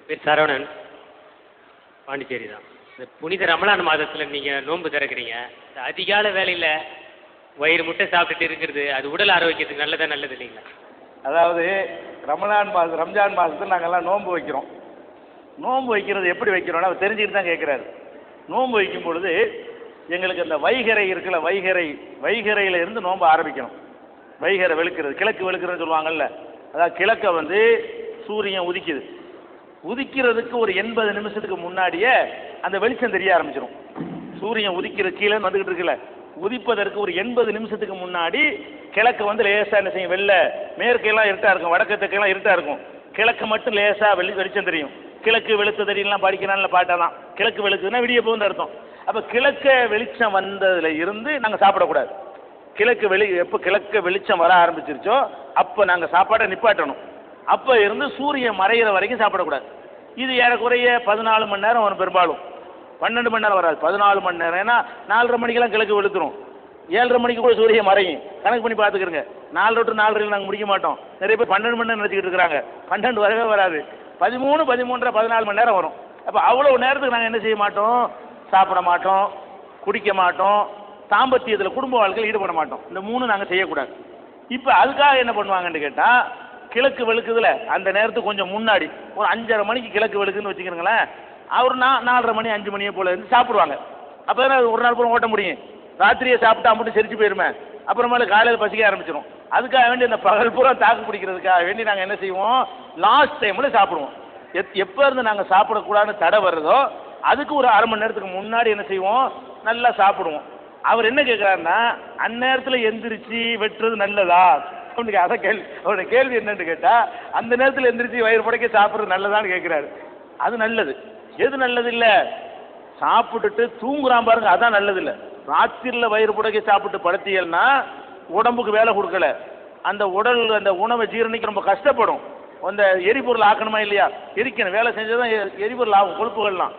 பேர் சரவணன், பாண்டிச்சேரி தான். இந்த புனித ரமலான் மாதத்தில் நீங்கள் நோன்பு திறக்கிறீங்க. இந்த அதிகால வேலையில் வயிறு முட்டை சாப்பிட்டுட்டு இருக்கிறது அது உடல் ஆரோக்கியத்துக்கு நல்லதா நல்லது இல்லைங்களா? அதாவது ரம்ஜான் மாதத்தில் நாங்கள்லாம் நோன்பு வைக்கிறோம். நோன்பு வைக்கிறது எப்படி வைக்கிறோன்னா அவர் தெரிஞ்சுக்கிட்டு தான் கேட்குறாரு. நோன்பு வைக்கும் பொழுது எங்களுக்கு அந்த வைகரை இருக்குல்ல, வைகரையில் இருந்து நோன்பு ஆரம்பிக்கணும். வைகரை வெளுக்கிறது, கிழக்கு வெளுக்கிறதுன்னு சொல்லுவாங்கல்ல, அதாவது கிழக்க வந்து சூரியன் உதிக்கிறதுக்கு ஒரு 80 நிமிஷத்துக்கு முன்னாடியே அந்த வெளிச்சம் தெரிய ஆரம்பிச்சிடும். சூரியன் உதிக்கிற கீழே வந்துக்கிட்டு இருக்குல்ல, உதிப்பதற்கு ஒரு 80 நிமிஷத்துக்கு முன்னாடி கிழக்கு வந்து லேசாக என்ன செய்யும், வெள்ளை மேற்கெல்லாம் இருட்டாக இருக்கும், வடக்கத்துக்கெல்லாம் இருட்டாக இருக்கும், கிழக்கு மட்டும் லேசாக வெளிச்சம் தெரியும். கிழக்கு வெளுத்த தெரியலாம் படிக்கிறான்ல பாட்டெல்லாம், கிழக்கு வெளுக்குதுன்னா விடிய போகுதுன்னு அர்த்தம். அப்போ கிழக்க வெளிச்சம் வந்ததுல இருந்து நாங்கள் சாப்பிடக்கூடாது. எப்போ கிழக்க வெளிச்சம் வர ஆரம்பிச்சிருச்சோ அப்போ நாங்கள் சாப்பாடை நிப்பாட்டணும். அப்போ இருந்து சூரியன் மறைகிற வரைக்கும் சாப்பிடக்கூடாது. இது ஏறக்குறைய 14 மணி நேரம் வரும், பெரும்பாலும் 12 மணி நேரம் வராது, 14 மணி நேரம். ஏன்னா 4:30 மணிக்கெல்லாம் கிழக்கு வெளுத்துரும், 7:30 மணிக்கு கூட சூரியன் மறையும். கணக்கு பண்ணி பார்த்துக்கிறங்க. 4 to 4:30 நாங்கள் முடிக்க மாட்டோம். நிறைய பேர் 12 மணி நேரம் நினச்சிக்கிட்டு இருக்கிறாங்க. 12 வரவே வராது, 13, 13, 14 மணி நேரம் வரும். அப்போ அவ்வளோ நேரத்துக்கு நாங்கள் என்ன செய்ய மாட்டோம், சாப்பிட மாட்டோம், குடிக்க மாட்டோம், தாம்பத்தியத்தில் குடும்ப வாழ்க்கையில் ஈடுபட மாட்டோம். இந்த 3 நாங்கள் செய்யக்கூடாது. இப்போ அதுக்காக என்ன பண்ணுவாங்கன்னு கேட்டால், கிழக்கு வெளுக்குதுல அந்த நேரத்துக்கு கொஞ்சம் முன்னாடி ஒரு 5:30 மணிக்கு கிழக்கு வெளுக்குன்னு வச்சுக்கிறீங்களேன், அவர் 4:30 மணி 5 மணியே போல இருந்து சாப்பிடுவாங்க. அப்போ தான் ஒரு நாள் பூரா ஓட்ட முடியும். ராத்திரியை சாப்பிட்டா மட்டும் செரிச்சு போயிருமே, அப்புறமேல காலையில் பசிக்க ஆரம்பிச்சிடும். அதுக்காக வேண்டி அந்த பகல் பூரா தாக்கு பிடிக்கிறதுக்காக வேண்டி நாங்கள் என்ன செய்வோம், லாஸ்ட் டைமில் சாப்பிடுவோம். எப்போ இருந்து நாங்கள் சாப்பிடக்கூடாதுன்னு தடை வருதோ அதுக்கு ஒரு 1/2 மணி நேரத்துக்கு முன்னாடி என்ன செய்வோம், நல்லா சாப்பிடுவோம். அவர் என்ன கேட்குறாருன்னா, அந்நேரத்தில் எந்திரிச்சு வெட்டுறது நல்லதா? அதை அவருடைய கேள்வி என்னன்னு கேட்டால், அந்த நேரத்தில் எந்திரிச்சு வயிறு புடைக்க சாப்பிட்றது நல்லதான்னு கேட்குறாரு. அது நல்லது. எது நல்லது இல்லை, சாப்பிட்டுட்டு தூங்குறான் பாருங்க, அதான் நல்லது இல்லை. ராத்திரியில் வயிறு புடைக்க சாப்பிட்டு படுத்தியல்னா உடம்புக்கு வேலை கொடுக்கல, அந்த உடல் அந்த உணவை ஜீரணிக்க ரொம்ப கஷ்டப்படும். அந்த எரிபொருள் ஆக்கணுமா இல்லையா, எரிக்கணும், வேலை செஞ்சதான் எரிபொருள் ஆகும் கொழுப்புகள்லாம்.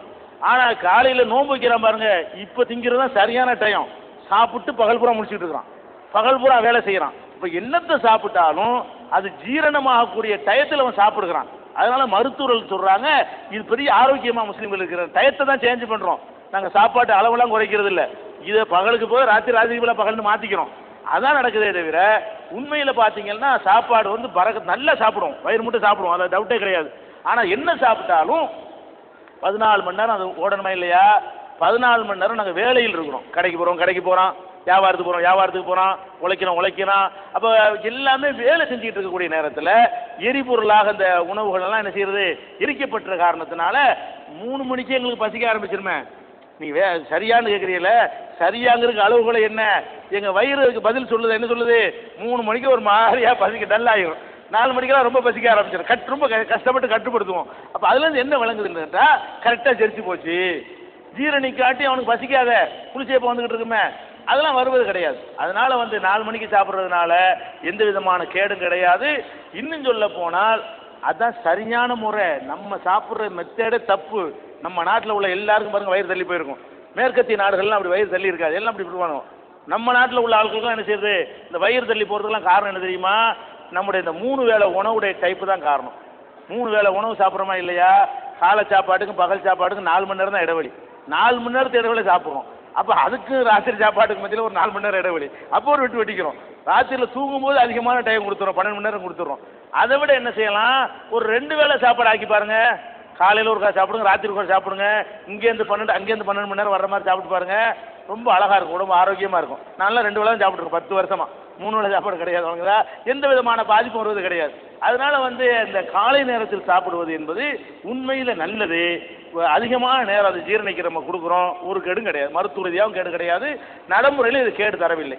ஆனால் காலையில் நோன்பு வைக்கிறான் பாருங்க, இப்போ திங்கிறது தான் சரியான டைம். சாப்பிட்டு பகல் பூரா முடிச்சுட்டு இருக்கிறான், பகல் பூரா வேலை செய்கிறான். இப்போ என்னத்தை சாப்பிட்டாலும் அது ஜீரணமாகக்கூடிய டயத்தில் அவன் சாப்பிடுகிறான். அதனால மருத்துவர்கள் சொல்கிறாங்க, இது பெரிய ஆரோக்கியமாக முஸ்லீம்கள் இருக்கிற டயத்தை தான் சேஞ்ச் பண்ணுறோம். நாங்கள் சாப்பாட்டு அளவெல்லாம் குறைக்கிறது இல்லை, இதை பகலுக்கு போய் ராத்திரி போல பகல்னு மாற்றிக்கிறோம். அதான் நடக்குதே தவிர உண்மையில் பார்த்தீங்கன்னா சாப்பாடு வந்து நல்லா சாப்பிடுவோம், வயிறு மட்டும் சாப்பிடுவோம், அதில் டவுட்டே கிடையாது. ஆனால் என்ன சாப்பிட்டாலும் 14 மணி நேரம் அது ஓடணுமா இல்லையா? 14 மணி நேரம் நாங்கள் வேலையில் இருக்கிறோம். கடைக்கு போகிறோம், வியாபாரத்துக்கு போகிறோம், உழைக்கிறோம். அப்போ எல்லாமே வேலை செஞ்சுக்கிட்டு இருக்கக்கூடிய நேரத்தில் எரிபொருளாக அந்த உணவுகளெல்லாம் என்ன செய்யறது, எரிக்கப்பட்ட காரணத்தினால 3 மணிக்கே எங்களுக்கு பசிக்க ஆரம்பிச்சிருமே. நீங்கள் சரியானு கேட்குறீங்கள, சரியாங்கிறதுக்கு அளவுகளை என்ன, எங்கள் வயிறுக்கு பதில் சொல்லுது, என்ன சொல்லுது, 3 மணிக்கு ஒரு மாதிரியாக பசிக்க டல்லாகிடும், 4 மணிக்கெல்லாம் ரொம்ப பசிக்க ஆரம்பிச்சிடும். ரொம்ப கஷ்டப்பட்டு கட்டுப்படுத்துவோம். அப்போ அதுலேருந்து என்ன விளங்குதுன்னு கரெக்டாக செரிச்சு போச்சு, ஜீரணிக்காட்டி அவனுக்கு பசிக்காத குளிச்சேப்போ வந்துக்கிட்டு இருக்குமே, அதெல்லாம் வருவது கிடையாது. அதனால வந்து 4 மணிக்கு சாப்பிட்றதுனால எந்த விதமான கேடும் கிடையாது. இன்னும் சொல்ல போனால் அதுதான் சரியான முறை. நம்ம சாப்பிட்ற மெத்தேடே தப்பு. நம்ம நாட்டில் உள்ள எல்லாருக்கும் பாருங்க வயிறு தள்ளி போயிருக்கும். மேற்கத்திய நாடுகள்லாம் அப்படி வயிறு தள்ளி இருக்காது, எல்லாம் அப்படி பண்ணுவோம். நம்ம நாட்டில் உள்ள ஆட்களுக்கெல்லாம் என்ன செய்யுது, இந்த வயிறு தள்ளி போகிறதுக்கெல்லாம் காரணம் என்ன தெரியுமா, நம்முடைய இந்த 3 வேளை உணவுடைய டைப்பு தான் காரணம். 3 வேளை உணவு சாப்பிட்றோமா இல்லையா, காலை சாப்பாட்டுக்கும் பகல் சாப்பாட்டுக்கும் 4 மணி நேரம் தான் இடைவெளி. 4 மணி நேரத்து இடைவெளி சாப்பிட்றோம். அப்போ அதுக்கு ராத்திரி சாப்பாட்டுக்கு மத்தியில் ஒரு 4 மணி நேரம் இடைவெளி, அப்போ ஒரு வெட்டிக்கிறோம். ராத்திரியில் தூங்கும்போது அதிகமான டைம் கொடுத்துறோம், 12 மணி நேரம் கொடுத்துட்றோம். அதை விட என்ன செய்யலாம், ஒரு 2 வேளை சாப்பாடு ஆக்கி பாருங்க. காலையில் ஒரு சாப்பிடுங்க, ராத்திரி ஒரு சாப்பிடுங்க, இங்கேருந்து 12 அங்கேருந்து 12 மணி நேரம் வர்ற மாதிரி சாப்பிட்டு பாருங்க, ரொம்ப அழகாக இருக்கும், உடம்பு ஆரோக்கியமாக இருக்கும். நல்லா 2 வேளை சாப்பிட்ருக்கோம் 10 வருஷமா, 3 வேளை சாப்பாடு கிடையாது, அவங்களா எந்த விதமான பாதிப்பும் வருவது கிடையாது. அதனால வந்து இந்த காலை நேரத்தில் சாப்பிடுவது என்பது உண்மையில் நல்லது. அதிகமான நேரம் அது ஜீரணிக்க நம்ம கொடுக்குறோம், ஒரு கேடும் கிடையாது, மருத்துவ ரீதியாகவும் கேடு கிடையாது, நடைமுறையில் இது கேடு தரவில்லை.